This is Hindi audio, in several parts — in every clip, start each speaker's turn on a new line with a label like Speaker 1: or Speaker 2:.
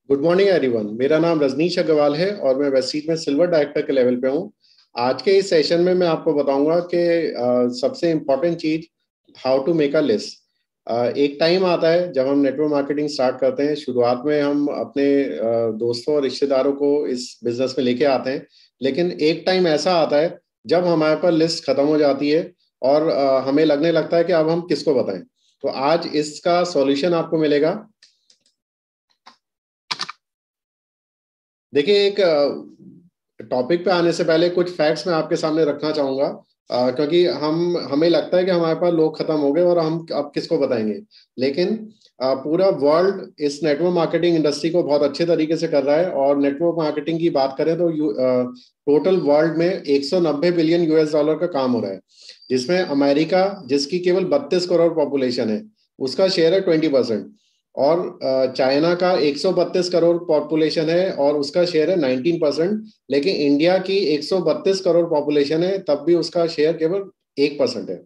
Speaker 1: Good morning everyone. मेरा नाम रजनीश अग्रवाल है और मैं वेस्टीज में सिल्वर डायरेक्टर के लेवल पे हूँ। आज के इस सेशन में मैं आपको बताऊंगा कि सबसे इम्पोर्टेंट चीज how to make a list. एक टाइम आता है जब हम नेटवर्क मार्केटिंग स्टार्ट करते हैं। शुरुआत में हम अपने दोस्तों और रिश्तेदारों को इस बिजनेस में लेके आते हैं, लेकिन एक टाइम ऐसा आता है जब हमारे पास लिस्ट खत्म हो जाती है और हमें लगने लगता है कि अब हम किसको बताएं। तो आज इसका सॉल्यूशन आपको मिलेगा। देखिए, एक टॉपिक पे आने से पहले कुछ फैक्ट्स मैं आपके सामने रखना चाहूंगा, क्योंकि हमें लगता है कि हमारे पास लोग खत्म हो गए और हम अब किसको बताएंगे। लेकिन पूरा वर्ल्ड इस नेटवर्क मार्केटिंग इंडस्ट्री को बहुत अच्छे तरीके से कर रहा है। और नेटवर्क मार्केटिंग की बात करें तो टोटल वर्ल्ड में 190 बिलियन यूएस डॉलर का काम हो रहा है, जिसमें अमेरिका, जिसकी केवल 32 करोड़ पॉपुलेशन है, उसका शेयर है 20%। और चाइना का 132 करोड़ पॉपुलेशन है और उसका शेयर है 19%। लेकिन इंडिया की 132 करोड़ पॉपुलेशन है, तब भी उसका शेयर केवल 1% है।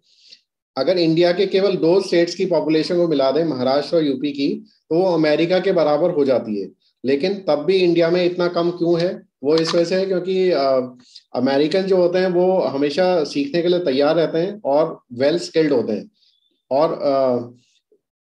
Speaker 1: अगर इंडिया के केवल दो स्टेट्स की पॉपुलेशन को मिला दें, महाराष्ट्र और यूपी की, तो वो अमेरिका के बराबर हो जाती है। लेकिन तब भी इंडिया में इतना कम क्यों है? वो इस वजह से है क्योंकि अमेरिकन जो होते हैं वो हमेशा सीखने के लिए तैयार रहते हैं और वेल स्किल्ड होते हैं। और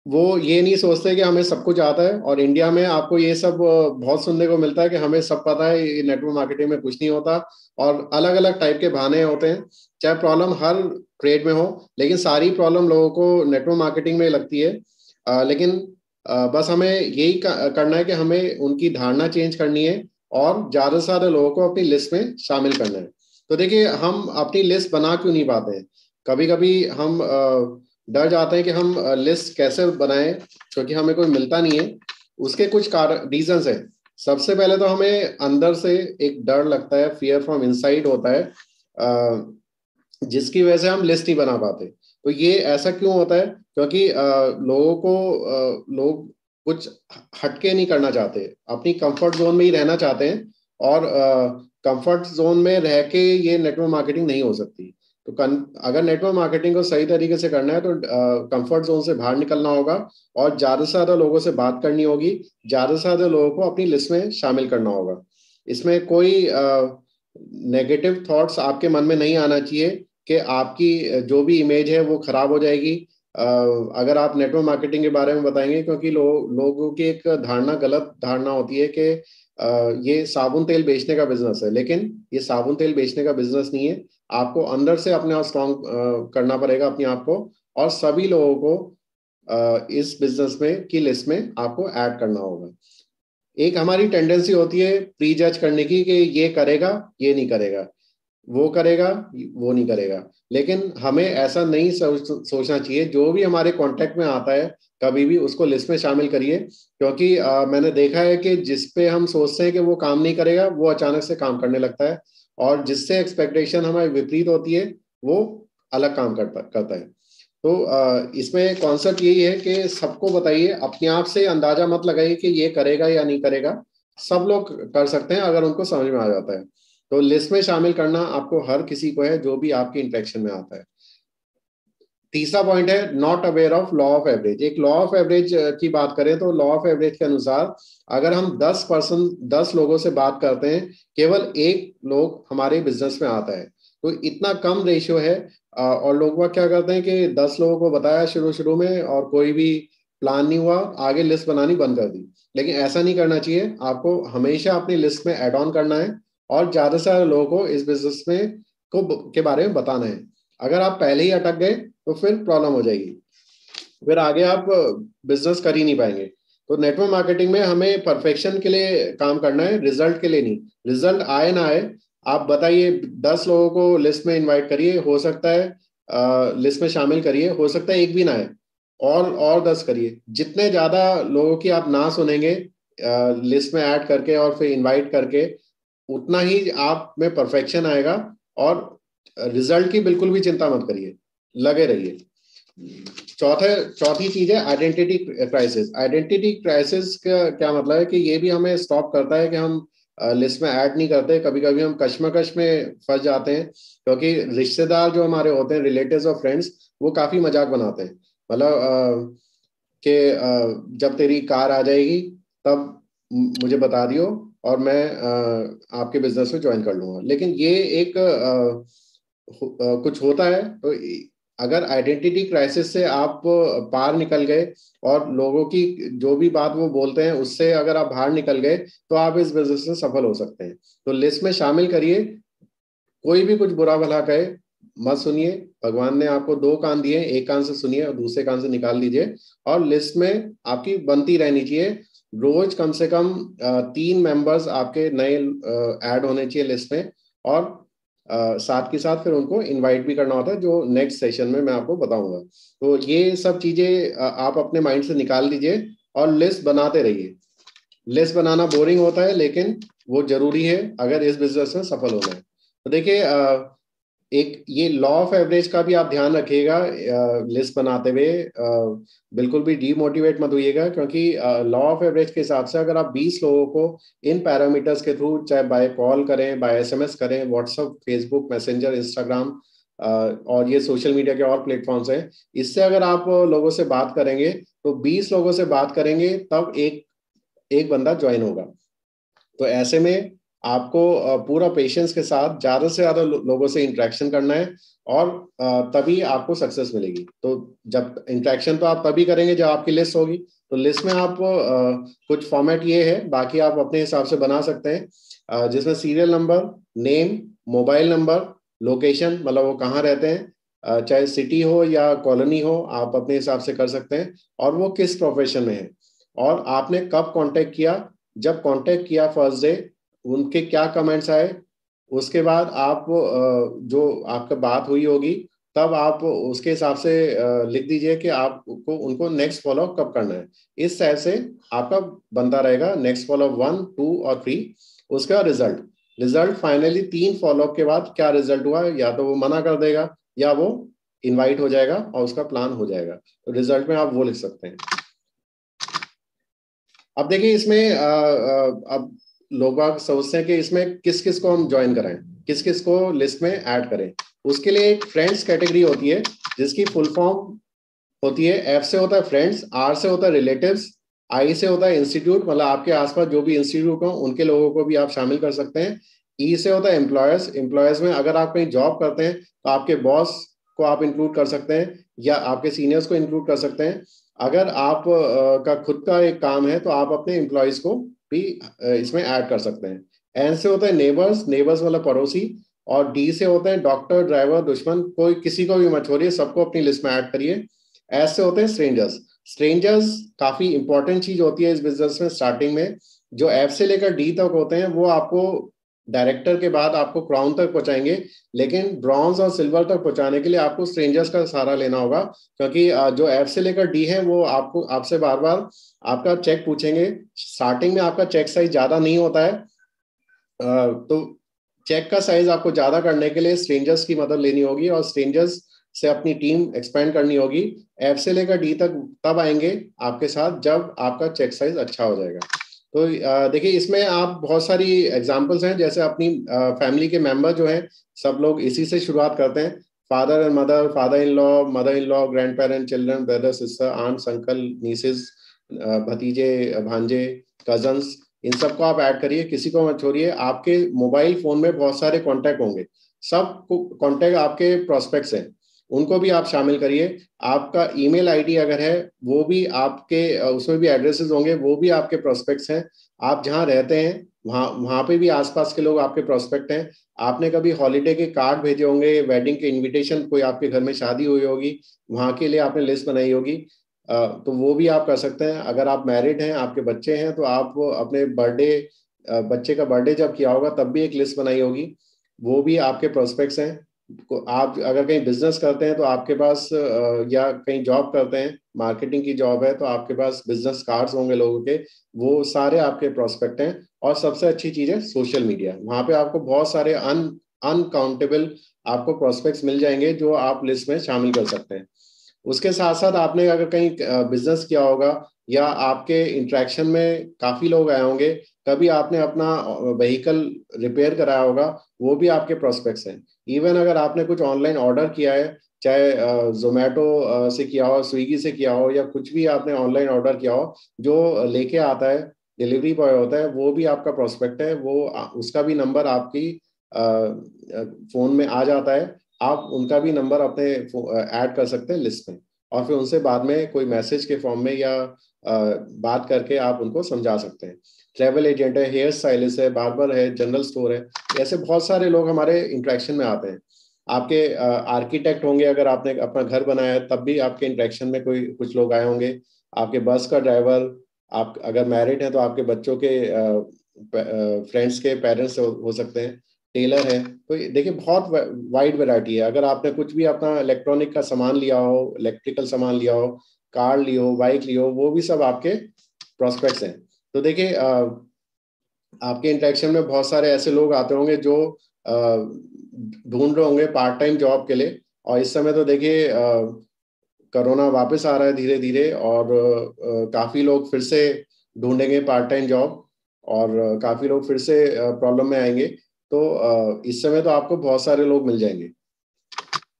Speaker 1: वो ये नहीं सोचते कि हमें सब कुछ आता है। और इंडिया में आपको ये सब बहुत सुनने को मिलता है कि हमें सब पता है, ये नेटवर्क मार्केटिंग में कुछ नहीं होता। और अलग अलग टाइप के बहाने होते हैं। चाहे प्रॉब्लम हर ट्रेड में हो, लेकिन सारी प्रॉब्लम लोगों को नेटवर्क मार्केटिंग में लगती है। लेकिन बस हमें यही करना है कि हमें उनकी धारणा चेंज करनी है और ज्यादा से ज्यादा लोगों को अपनी लिस्ट में शामिल करना है। तो देखिए, हम अपनी लिस्ट बना क्यों नहीं पाते हैं? कभी कभी हम डर जाते हैं कि हम लिस्ट कैसे बनाएं, क्योंकि हमें कोई मिलता नहीं है। उसके कुछ कारण रीजंस है। सबसे पहले तो हमें अंदर से एक डर लगता है, फियर फ्रॉम इनसाइड होता है, जिसकी वजह से हम लिस्ट नहीं बना पाते। तो ये ऐसा क्यों होता है? क्योंकि लोगों को लोग कुछ हटके नहीं करना चाहते, अपनी कंफर्ट जोन में ही रहना चाहते हैं। और कंफर्ट जोन में रह के ये नेटवर्क मार्केटिंग नहीं हो सकती। तो अगर नेटवर्क मार्केटिंग को सही तरीके से करना है तो कंफर्ट जोन से बाहर निकलना होगा और ज्यादा से ज्यादा लोगों से बात करनी होगी, ज्यादा से ज्यादा लोगों को अपनी लिस्ट में शामिल करना होगा। इसमें कोई नेगेटिव थॉट्स आपके मन में नहीं आना चाहिए कि आपकी जो भी इमेज है वो खराब हो जाएगी अगर आप नेटवर्क मार्केटिंग के बारे में बताएंगे। क्योंकि लोगों की एक धारणा, गलत धारणा होती है कि ये साबुन तेल बेचने का बिजनेस है, लेकिन ये साबुन तेल बेचने का बिजनेस नहीं है। आपको अंदर से अपने आप स्ट्रॉन्ग करना पड़ेगा अपने आप को, और सभी लोगों को इस बिजनेस में की लिस्ट में आपको ऐड करना होगा। एक हमारी टेंडेंसी होती है प्री जज करने की कि ये करेगा, ये नहीं करेगा, वो करेगा, वो नहीं करेगा। लेकिन हमें ऐसा नहीं सोचना चाहिए। जो भी हमारे कांटेक्ट में आता है, कभी भी उसको लिस्ट में शामिल करिए। क्योंकि मैंने देखा है कि जिस पे हम सोचते हैं कि वो काम नहीं करेगा, वो अचानक से काम करने लगता है। और जिससे एक्सपेक्टेशन हमारी विपरीत होती है, वो अलग काम करता है। तो इसमें कॉन्सेप्ट यही है कि सबको बताइए, अपने आप से अंदाजा मत लगाइए कि ये करेगा या नहीं करेगा। सब लोग कर सकते हैं अगर उनको समझ में आ जाता है। तो लिस्ट में शामिल करना आपको हर किसी को है जो भी आपकी इंटरेक्शन में आता है। तीसरा पॉइंट है not aware of law of average. एक लॉ ऑफ एवरेज की बात करें तो लॉ ऑफ एवरेज के अनुसार अगर हम 10 लोगों से बात करते हैं, केवल एक लोग हमारे बिजनेस में आता है। तो इतना कम रेशियो है। और लोग वह क्या करते हैं कि 10 लोगों को बताया शुरू शुरू में और कोई भी प्लान नहीं हुआ, आगे लिस्ट बनानी बंद कर दी। लेकिन ऐसा नहीं करना चाहिए। आपको हमेशा अपनी लिस्ट में ऐड ऑन करना है और ज्यादा से ज्यादा लोगों को इस बिजनेस में के बारे में बताना है। अगर आप पहले ही अटक गए तो फिर प्रॉब्लम हो जाएगी, फिर आगे आप बिजनेस कर ही नहीं पाएंगे। तो नेटवर्क मार्केटिंग में हमें परफेक्शन के लिए काम करना है, रिजल्ट के लिए नहीं। रिजल्ट आए ना आए, आप बताइए, 10 लोगों को लिस्ट में इनवाइट करिए, हो सकता है लिस्ट में शामिल करिए, हो सकता है एक भी ना आए, और 10 करिए। जितने ज्यादा लोगों की आप ना सुनेंगे लिस्ट में ऐड करके और फिर इनवाइट करके, उतना ही आप में परफेक्शन आएगा। और रिजल्ट की बिल्कुल भी चिंता मत करिए, लगे रहिए। चौथी चीज है आइडेंटिटी क्राइसिस। आइडेंटिटी क्राइसिस का क्या मतलब है कि ये भी हमें स्टॉप करता है कि हम लिस्ट में ऐड नहीं करते। कभी कभी हम कश्मकश में फंस जाते हैं, क्योंकि रिश्तेदार जो हमारे होते हैं, रिलेटिव्स और फ्रेंड्स, वो काफी मजाक बनाते हैं। मतलब कि जब तेरी कार आ जाएगी तब मुझे बता दियो और मैं आपके बिजनेस में ज्वाइन कर लूंगा। लेकिन ये एक कुछ होता है तो अगर आइडेंटिटी क्राइसिस से आप पार निकल गए और लोगों की जो भी बात वो बोलते हैं उससे अगर आप बाहर निकल गए तो आप इस बिजनेस में सफल हो सकते हैं। तो लिस्ट में शामिल करिए, कोई भी कुछ बुरा भला कहे मत सुनिए। भगवान ने आपको दो कान दिए, एक कान से सुनिए और दूसरे कान से निकाल दीजिए। और लिस्ट में आपकी बनती रहनी चाहिए। रोज कम से कम 3 मेंबर्स आपके नए ऐड होने चाहिए लिस्ट में। और साथ के साथ फिर उनको इनवाइट भी करना होता है, जो नेक्स्ट सेशन में मैं आपको बताऊंगा। तो ये सब चीजें आप अपने माइंड से निकाल दीजिए और लिस्ट बनाते रहिए। लिस्ट बनाना बोरिंग होता है लेकिन वो जरूरी है अगर इस बिजनेस में सफल होना है। तो देखिए एक ये लॉ ऑफ एवरेज का भी आप ध्यान रखिएगा लिस्ट बनाते हुए। बिल्कुल भी डीमोटिवेट मत होइएगा, क्योंकि लॉ ऑफ एवरेज के हिसाब से अगर आप 20 लोगों को इन पैरामीटर्स के थ्रू, चाहे बाय कॉल करें, बाय एसएमएस करें, व्हाट्सएप, फेसबुक मैसेंजर, इंस्टाग्राम और ये सोशल मीडिया के और प्लेटफॉर्म्स हैं, इससे अगर आप लोगों से बात करेंगे तो 20 लोगों से बात करेंगे तब एक एक बंदा ज्वाइन होगा। तो ऐसे में आपको पूरा पेशेंस के साथ ज्यादा से ज्यादा लोगों से इंटरेक्शन करना है और तभी आपको सक्सेस मिलेगी। तो जब इंटरेक्शन तो आप तभी करेंगे जब आपकी लिस्ट होगी। तो लिस्ट में आप कुछ फॉर्मेट ये है, बाकी आप अपने हिसाब से बना सकते हैं, जिसमें serial number, name, mobile number, location मतलब वो कहाँ रहते हैं, चाहे सिटी हो या कॉलोनी हो, आप अपने हिसाब से कर सकते हैं, और वो किस प्रोफेशन में है, और आपने कब कांटेक्ट किया, जब कांटेक्ट किया फर्स्ट डे उनके क्या कमेंट्स आए, उसके बाद आप जो आपका बात हुई होगी तब आप उसके हिसाब से लिख दीजिए कि आपको उनको नेक्स्ट फॉलो कब करना है। इस तरह से आपका बनता रहेगा नेक्स्ट फॉलो 1, 2 और 3। उसका रिजल्ट रिजल्ट फाइनली 3 फॉलो के बाद क्या रिजल्ट हुआ, या तो वो मना कर देगा या वो इनवाइट हो जाएगा और उसका प्लान हो जाएगा। तो रिजल्ट में आप वो लिख सकते हैं। अब देखिए इसमें अब लोग बाग सोचते हैं कि इसमें किस किस को हम ज्वाइन कराएं, किस किस को लिस्ट में ऐड करें। उसके लिए एक फ्रेंड्स कैटेगरी होती है जिसकी फुल फॉर्म होती है, एफ से होता है फ्रेंड्स, आर से होता है रिलेटिव्स, आई से होता है इंस्टीट्यूट, मतलब आपके आसपास जो भी इंस्टीट्यूट हो उनके लोगों को भी आप शामिल कर सकते हैं। ई से होता है एम्प्लॉयर्स, एम्प्लॉयर्स में अगर आप कहीं जॉब करते हैं तो आपके बॉस को आप इंक्लूड कर सकते हैं या आपके सीनियर्स को इंक्लूड कर सकते हैं। अगर आप का खुद का एक काम है तो आप अपने एम्प्लॉयज को भी इसमें ऐड कर सकते हैं। एन से होता है नेबर्स, नेबर्स मतलब पड़ोसी, और डी से होते हैं डॉक्टर, ड्राइवर, दुश्मन, कोई किसी को भी मत छोड़िए, सबको अपनी लिस्ट में ऐड करिए। ऐसे होते हैं स्ट्रेंजर्स। स्ट्रेंजर्स काफी इंपॉर्टेंट चीज होती है इस बिजनेस में स्टार्टिंग में। जो एफ से लेकर डी तक होते हैं वो आपको डायरेक्टर के बाद आपको क्राउन तक पहुंचाएंगे, लेकिन ब्रॉन्ज और सिल्वर तक पहुंचाने के लिए आपको स्ट्रेंजर्स का सहारा लेना होगा, क्योंकि जो एफ से लेकर डी है वो आपको आपसे बार बार आपका चेक पूछेंगे। स्टार्टिंग में आपका चेक साइज ज्यादा नहीं होता है, तो चेक का साइज आपको ज्यादा करने के लिए स्ट्रेंजर्स की मदद लेनी होगी और स्ट्रेंजर्स से अपनी टीम एक्सपेंड करनी होगी। एफ से लेकर डी तक तब आएंगे आपके साथ जब आपका चेक साइज अच्छा हो जाएगा। तो देखिए इसमें आप बहुत सारी एग्जांपल्स हैं, जैसे अपनी फैमिली के मेंबर जो हैं सब लोग इसी से शुरुआत करते हैं। Father and mother, father in law, mother in law, grandparent, children, brother, sister, aunts, uncle, nieces, भतीजे, भांजे, कजन्स, इन सबको आप ऐड करिए, किसी को मत छोड़िए। आपके मोबाइल फोन में बहुत सारे कॉन्टैक्ट होंगे, सब कॉन्टैक्ट आपके प्रोस्पेक्ट्स हैं, उनको भी आप शामिल करिए। आपका ईमेल आईडी अगर है वो भी आपके उसमें भी एड्रेसेस होंगे, वो भी आपके प्रोस्पेक्ट्स हैं। आप जहाँ रहते हैं वहाँ वहाँ पे भी आसपास के लोग आपके प्रोस्पेक्ट हैं। आपने कभी हॉलीडे के कार्ड भेजे होंगे, वेडिंग के इनविटेशन, कोई आपके घर में शादी हुई होगी वहाँ के लिए आपने लिस्ट बनाई होगी, तो वो भी आप कर सकते हैं। अगर आप मैरिड हैं, आपके बच्चे हैं, तो आप अपने बर्थडे, बच्चे का बर्थडे जब किया होगा तब भी एक लिस्ट बनाई होगी, वो भी आपके प्रोस्पेक्ट्स हैं। आप अगर कहीं बिजनेस करते हैं तो आपके पास या कहीं जॉब करते हैं, मार्केटिंग की जॉब है, तो आपके पास बिजनेस कार्ड्स होंगे लोगों के, वो सारे आपके प्रोस्पेक्ट हैं। और सबसे अच्छी चीज है सोशल मीडिया, वहां पे आपको बहुत सारे अनकाउंटेबल आपको प्रोस्पेक्ट्स मिल जाएंगे जो आप लिस्ट में शामिल कर सकते हैं। उसके साथ साथ आपने अगर कहीं बिजनेस किया होगा या आपके इंटरेक्शन में काफी लोग आए होंगे, कभी आपने अपना व्हीकल रिपेयर कराया होगा, वो भी आपके प्रोस्पेक्ट्स हैं। इवन अगर आपने कुछ ऑनलाइन ऑर्डर किया है, चाहे जोमेटो से किया हो, स्विगी से किया हो, या कुछ भी आपने ऑनलाइन ऑर्डर किया हो जो लेके आता है, डिलीवरी बॉय होता है वो भी आपका प्रोस्पेक्ट है, वो उसका भी नंबर आपकी फोन में आ जाता है। आप उनका भी नंबर अपने ऐड कर सकते हैं लिस्ट में, और फिर उनसे बाद में कोई मैसेज के फॉर्म में या बात करके आप उनको समझा सकते हैं। ट्रैवल एजेंट है, हेयर स्टाइलिस्ट है, बार्बर है, जनरल स्टोर है, ऐसे बहुत सारे लोग हमारे इंटरेक्शन में आते हैं। आपके आर्किटेक्ट होंगे, अगर आपने अपना घर बनाया है तब भी आपके इंटरेक्शन में कोई कुछ लोग आए होंगे। आपके बस का ड्राइवर, आप अगर मैरिड हैं तो आपके बच्चों के फ्रेंड्स के पेरेंट्स हो सकते हैं। टेलर है, तो देखिए बहुत वाइड वैरायटी है। अगर आपने कुछ भी अपना इलेक्ट्रॉनिक का सामान लिया हो, इलेक्ट्रिकल सामान लिया हो, कार लियो, बाइक लियो, वो भी सब आपके प्रोस्पेक्ट्स हैं। तो देखिए आपके इंटरेक्शन में बहुत सारे ऐसे लोग आते होंगे जो ढूंढ रहे होंगे पार्ट टाइम जॉब के लिए। और इस समय तो देखिए कोरोना वापस आ रहा है धीरे धीरे, और काफी लोग फिर से ढूंढेंगे पार्ट टाइम जॉब, और काफी लोग फिर से प्रॉब्लम में आएंगे। तो इस समय तो आपको बहुत सारे लोग मिल जाएंगे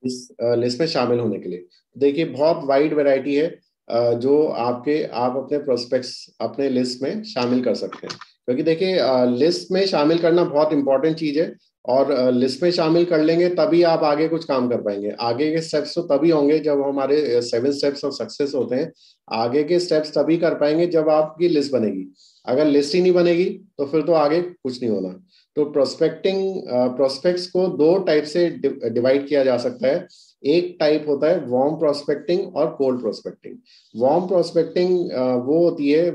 Speaker 1: इस लिस्ट में शामिल होने के लिए। देखिए बहुत वाइड वैरायटी है जो आप अपने प्रोस्पेक्ट्स अपने लिस्ट में शामिल कर सकते हैं। क्योंकि देखिए लिस्ट में शामिल करना बहुत इंपॉर्टेंट चीज है, और लिस्ट में शामिल कर लेंगे तभी आप आगे कुछ काम कर पाएंगे। आगे के स्टेप्स तो तभी होंगे जब हमारे 7 स्टेप्स ऑफ सक्सेस होते हैं। आगे के स्टेप्स तभी कर पाएंगे जब आपकी लिस्ट बनेगी। अगर लिस्ट ही नहीं बनेगी तो फिर तो आगे कुछ नहीं होना। तो प्रोस्पेक्ट्स को दो टाइप से डिवाइड किया जा सकता है। एक टाइप होता है वार्म प्रोस्पेक्टिंग और कोल्ड प्रोस्पेक्टिंग। वार्म प्रोस्पेक्टिंग वो होती है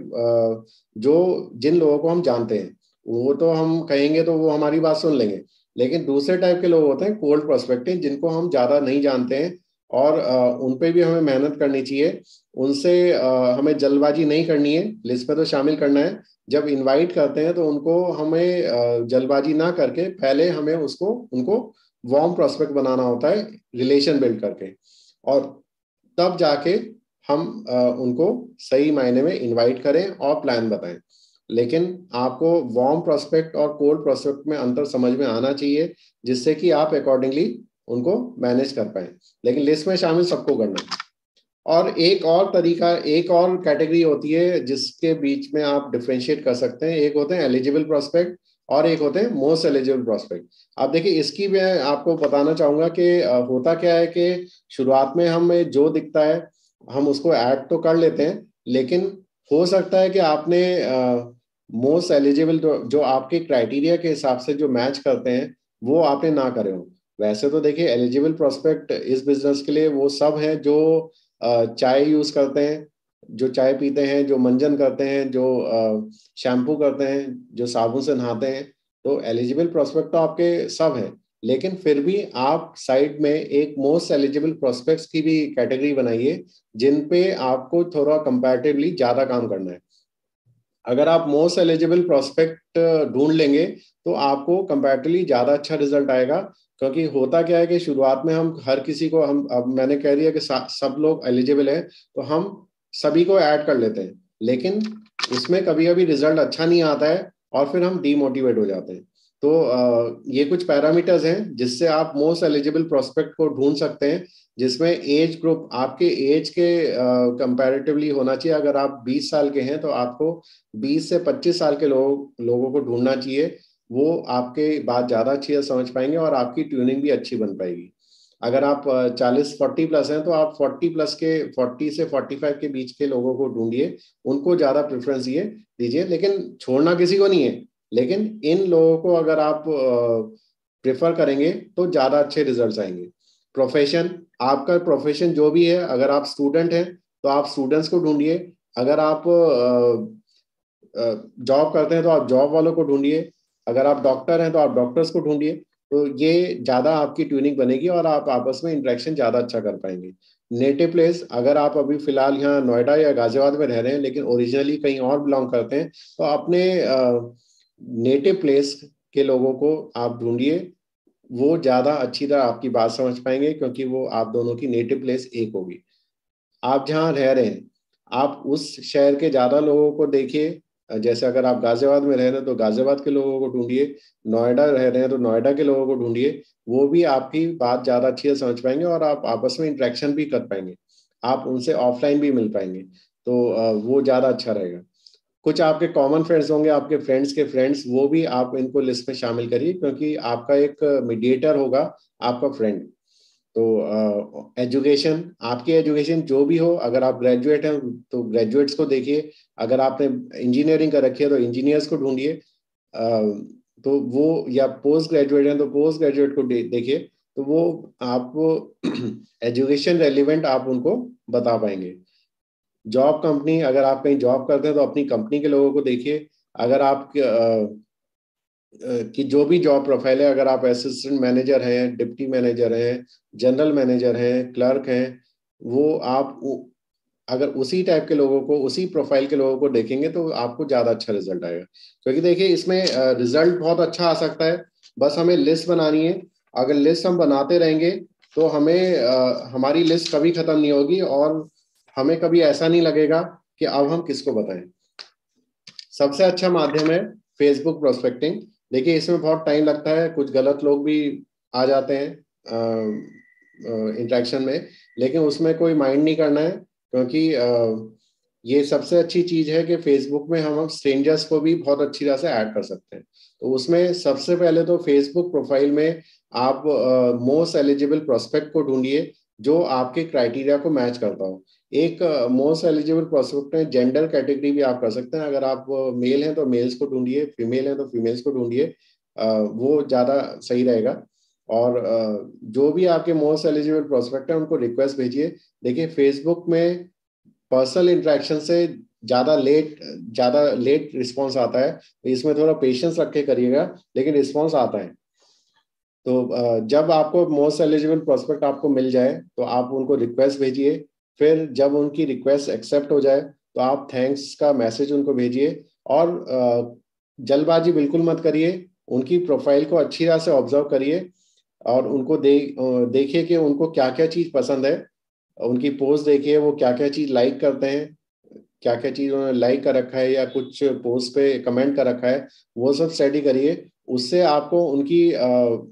Speaker 1: जो जिन लोगों को हम जानते हैं, वो तो हम कहेंगे तो वो हमारी बात सुन लेंगे। लेकिन दूसरे टाइप के लोग होते हैं कोल्ड प्रोस्पेक्टिंग, जिनको हम ज्यादा नहीं जानते हैं, और उन पे भी हमें मेहनत करनी चाहिए। उनसे हमें जल्दबाजी नहीं करनी है, लिस्ट में तो शामिल करना है। जब इनवाइट करते हैं तो उनको हमें जल्दबाजी ना करके पहले हमें उसको उनको वार्म प्रोस्पेक्ट बनाना होता है, रिलेशन बिल्ड करके, और तब जाके हम उनको सही मायने में इनवाइट करें और प्लान बताएं। लेकिन आपको वार्म प्रोस्पेक्ट और कोल्ड प्रोस्पेक्ट में अंतर समझ में आना चाहिए, जिससे कि आप अकॉर्डिंगली उनको मैनेज कर पाए। लेकिन लिस्ट में शामिल सबको करना है। और एक और तरीका, एक और कैटेगरी होती है जिसके बीच में आप डिफरेंशिएट कर सकते हैं। एक होते हैं एलिजिबल प्रोस्पेक्ट और एक होते हैं मोस्ट एलिजिबल प्रोस्पेक्ट। आप देखिए इसकी मैं आपको बताना चाहूंगा कि होता क्या है कि शुरुआत में हमें जो दिखता है हम उसको ऐड तो कर लेते हैं, लेकिन हो सकता है कि आपने मोस्ट एलिजिबल जो आपके क्राइटेरिया के हिसाब से जो मैच करते हैं वो आपने ना करे हो। वैसे तो देखिए एलिजिबल प्रोस्पेक्ट इस बिजनेस के लिए वो सब है जो चाय यूज करते हैं, जो चाय पीते हैं, जो मंजन करते हैं, जो शैम्पू करते हैं, जो साबुन से नहाते हैं। तो एलिजिबल प्रोस्पेक्ट तो आपके सब हैं, लेकिन फिर भी आप साइड में एक मोस्ट एलिजिबल प्रोस्पेक्ट्स की भी कैटेगरी बनाइए, जिन पे आपको थोड़ा कंपैरेटिवली ज्यादा काम करना है। अगर आप मोस्ट एलिजिबल प्रोस्पेक्ट ढूंढ लेंगे तो आपको कंपैरेटिवली ज्यादा अच्छा रिजल्ट आएगा। क्योंकि होता क्या है कि शुरुआत में हम हर किसी को, हम अब मैंने कह दिया कि सब लोग एलिजिबल हैं तो हम सभी को ऐड कर लेते हैं, लेकिन उसमें कभी कभी रिजल्ट अच्छा नहीं आता है और फिर हम डीमोटिवेट हो जाते हैं। तो ये कुछ पैरामीटर्स हैं जिससे आप मोस्ट एलिजिबल प्रोस्पेक्ट को ढूंढ सकते हैं, जिसमें एज ग्रुप आपके एज के कंपैरेटिवली होना चाहिए। अगर आप 20 साल के हैं तो आपको 20 से 25 साल के लोगों को ढूंढना चाहिए। वो आपके बात ज्यादा अच्छी से समझ पाएंगे और आपकी ट्यूनिंग भी अच्छी बन पाएगी। अगर आप 40-40 प्लस हैं तो आप 40 से 45 के बीच के लोगों को ढूंढिए, उनको ज्यादा प्रेफरेंस दीजिए। लेकिन छोड़ना किसी को नहीं है, लेकिन इन लोगों को अगर आप प्रेफर करेंगे तो ज्यादा अच्छे रिजल्ट्स आएंगे। प्रोफेशन, आपका प्रोफेशन जो भी है, अगर आप स्टूडेंट हैं तो आप स्टूडेंट्स को ढूंढिए। अगर आप जॉब करते हैं तो आप जॉब वालों को ढूंढिए। अगर आप डॉक्टर हैं तो आप डॉक्टर्स को ढूंढिए। तो ये ज्यादा आपकी ट्यूनिंग बनेगी और आप आपस में इंटरेक्शन ज्यादा अच्छा कर पाएंगे। नेटिव प्लेस, अगर आप अभी फिलहाल यहाँ नोएडा या गाजियाबाद में रह रहे हैं लेकिन ओरिजिनली कहीं और बिलोंग करते हैं, तो अपने नेटिव प्लेस के लोगों को आप ढूंढिए। वो ज्यादा अच्छी तरह आपकी बात समझ पाएंगे, क्योंकि वो आप दोनों की नेटिव प्लेस एक होगी। आप जहाँ रह रहे हैं आप उस शहर के ज्यादा लोगों को देखिए। जैसे अगर आप गाजियाबाद में रह रहे हैं तो गाजियाबाद के लोगों को ढूंढिए, नोएडा रह रहे हैं तो नोएडा के लोगों को ढूंढिए। वो भी आपकी बात ज्यादा अच्छी से समझ पाएंगे और आप आपस में इंटरेक्शन भी कर पाएंगे, आप उनसे ऑफलाइन भी मिल पाएंगे। तो वो ज्यादा अच्छा रहेगा। कुछ आपके कॉमन फ्रेंड्स होंगे, आपके फ्रेंड्स के फ्रेंड्स, वो भी आप इनको लिस्ट में शामिल करिए, क्योंकि आपका एक मीडिएटर होगा आपका फ्रेंड। तो एजुकेशन, आपकी एजुकेशन जो भी हो, अगर आप ग्रेजुएट हैं तो ग्रेजुएट्स को देखिए, अगर आपने इंजीनियरिंग कर रखी है तो इंजीनियर्स को ढूंढिए, तो वो, या पोस्ट ग्रेजुएट हैं तो पोस्ट ग्रेजुएट को देखिए, तो वो आपको एजुकेशन रेलिवेंट आप उनको बता पाएंगे। जॉब कंपनी, अगर आप कहीं जॉब करते हैं तो अपनी कंपनी के लोगों को देखिए। अगर आप कि जो भी जॉब प्रोफाइल है, अगर आप असिस्टेंट मैनेजर हैं, डिप्टी मैनेजर हैं, जनरल मैनेजर हैं, क्लर्क हैं, वो आप अगर उसी टाइप के लोगों को, उसी प्रोफाइल के लोगों को देखेंगे तो आपको ज्यादा अच्छा रिजल्ट आएगा। क्योंकि देखिए इसमें रिजल्ट बहुत अच्छा आ सकता है, बस हमें लिस्ट बनानी है। अगर लिस्ट हम बनाते रहेंगे तो हमें हमारी लिस्ट कभी खत्म नहीं होगी, और हमें कभी ऐसा नहीं लगेगा कि अब हम किसको बताएं। सबसे अच्छा माध्यम है फेसबुक प्रोस्पेक्टिंग। देखिए इसमें बहुत टाइम लगता है, कुछ गलत लोग भी आ जाते हैं इंटरेक्शन में, लेकिन उसमें कोई माइंड नहीं करना है, क्योंकि ये सबसे अच्छी चीज है कि फेसबुक में हम स्ट्रेंजर्स को भी बहुत अच्छी तरह से ऐड कर सकते हैं। तो उसमें सबसे पहले तो फेसबुक प्रोफाइल में आप मोस्ट एलिजिबल प्रोस्पेक्ट को ढूंढिए जो आपके क्राइटेरिया को मैच करता हो। एक मोस्ट एलिजिबल प्रोस्पेक्ट में जेंडर कैटेगरी भी आप कर सकते हैं। अगर आप मेल हैं तो मेल्स को ढूंढिए, फीमेल हैं तो फीमेल्स को ढूंढिए, वो ज्यादा सही रहेगा। और जो भी आपके मोस्ट एलिजिबल प्रोस्पेक्ट है उनको रिक्वेस्ट भेजिए। देखिए फेसबुक में पर्सनल इंटरेक्शन से ज़्यादा लेट रिस्पॉन्स आता है, तो इसमें थोड़ा पेशेंस रख के करिएगा, लेकिन रिस्पॉन्स आता है। तो जब आपको मोस्ट एलिजिबल प्रोस्पेक्ट आपको मिल जाए तो आप उनको रिक्वेस्ट भेजिए। फिर जब उनकी रिक्वेस्ट एक्सेप्ट हो जाए तो आप थैंक्स का मैसेज उनको भेजिए। और जल्दबाजी बिल्कुल मत करिए, उनकी प्रोफाइल को अच्छी तरह से ऑब्जर्व करिए, और उनको देखिए कि उनको क्या क्या चीज़ पसंद है, उनकी पोस्ट देखिए, वो क्या क्या चीज़ लाइक करते हैं, क्या क्या चीज़ उन्होंने लाइक कर रखा है या कुछ पोस्ट पे कमेंट कर रखा है, वो सब स्टडी करिए। उससे आपको उनकी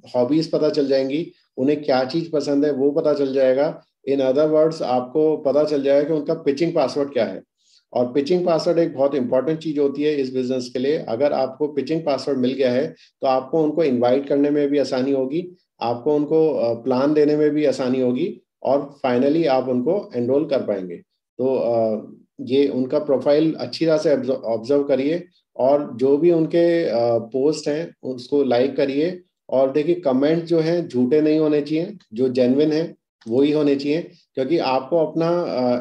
Speaker 1: हॉबीज पता चल जाएंगी, उन्हें क्या चीज़ पसंद है वो पता चल जाएगा। इन अदर वर्ड्स आपको पता चल जाएगा कि उनका पिचिंग पासवर्ड क्या है। और पिचिंग पासवर्ड एक बहुत इंपॉर्टेंट चीज होती है इस बिजनेस के लिए। अगर आपको पिचिंग पासवर्ड मिल गया है तो आपको उनको इनवाइट करने में भी आसानी होगी, आपको उनको प्लान देने में भी आसानी होगी, और फाइनली आप उनको एनरोल कर पाएंगे। तो ये उनका प्रोफाइल अच्छी तरह से ऑब्जर्व करिए, और जो भी उनके पोस्ट हैं उसको लाइक करिए। और देखिए कमेंट जो है झूठे नहीं होने चाहिए, जो जेन्युइन है वो ही होने चाहिए, क्योंकि आपको अपना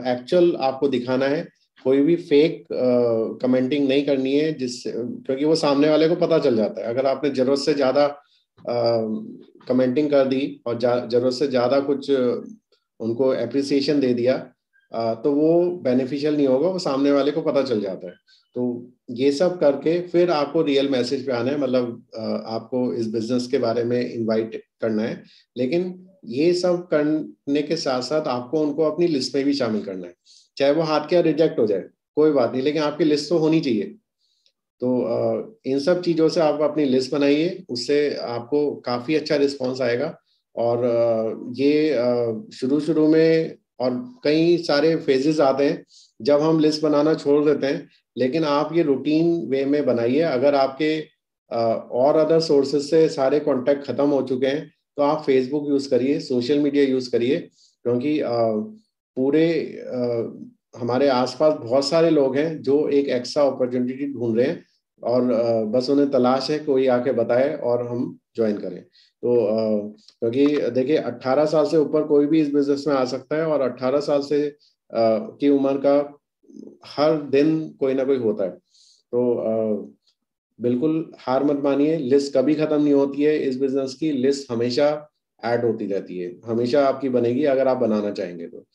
Speaker 1: एक्चुअल आपको दिखाना है। कोई भी फेक कमेंटिंग नहीं करनी है, जिससे, क्योंकि वो सामने वाले को पता चल जाता है। अगर आपने जरूरत से ज्यादा कमेंटिंग कर दी और जरूरत से ज्यादा कुछ उनको अप्रिसिएशन दे दिया, तो वो बेनिफिशियल नहीं होगा, वो सामने वाले को पता चल जाता है। तो ये सब करके फिर आपको रियल मैसेज पे आना है, मतलब आपको इस बिजनेस के बारे में इनवाइट करना है। लेकिन ये सब करने के साथ साथ आपको उनको अपनी लिस्ट में भी शामिल करना है, चाहे वो हाथ क्या रिजेक्ट हो जाए कोई बात नहीं, लेकिन आपकी लिस्ट तो होनी चाहिए। तो इन सब चीज़ों से आप अपनी लिस्ट बनाइए, उससे आपको काफ़ी अच्छा रिस्पॉन्स आएगा। और ये शुरू शुरू में और कई सारे फेजेस आते हैं जब हम लिस्ट बनाना छोड़ देते हैं, लेकिन आप ये रूटीन वे में बनाइए। अगर आपके और अदर सोर्सेज से सारे कॉन्टैक्ट खत्म हो चुके हैं तो आप फेसबुक यूज़ करिए, सोशल मीडिया यूज़ करिए, क्योंकि पूरे हमारे आसपास बहुत सारे लोग हैं जो एक एक्स्ट्रा अपॉर्चुनिटी ढूंढ रहे हैं, और बस उन्हें तलाश है कोई आके बताए और हम ज्वाइन करें। तो क्योंकि देखिए 18 साल से ऊपर कोई भी इस बिजनेस में आ सकता है, और 18 साल से की उम्र का हर दिन कोई ना कोई होता है। तो बिल्कुल हार मत मानिए, लिस्ट कभी खत्म नहीं होती है, इस बिजनेस की लिस्ट हमेशा ऐड होती रहती है, हमेशा आपकी बनेगी अगर आप बनाना चाहेंगे तो।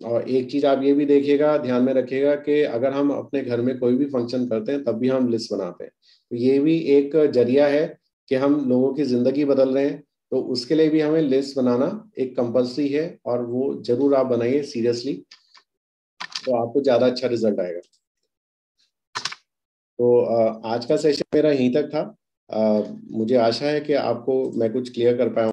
Speaker 1: और एक चीज आप ये भी देखिएगा, ध्यान में रखिएगा कि अगर हम अपने घर में कोई भी फंक्शन करते हैं तब भी हम लिस्ट बनाते हैं, तो ये भी एक जरिया है कि हम लोगों की जिंदगी बदल रहे हैं। तो उसके लिए भी हमें लिस्ट बनाना एक कंपल्सरी है, और वो जरूर आप बनाइए सीरियसली, तो आपको ज्यादा अच्छा रिजल्ट आएगा। तो आज का सेशन मेरा यहीं तक था। मुझे आशा है कि आपको मैं कुछ क्लियर कर पाया।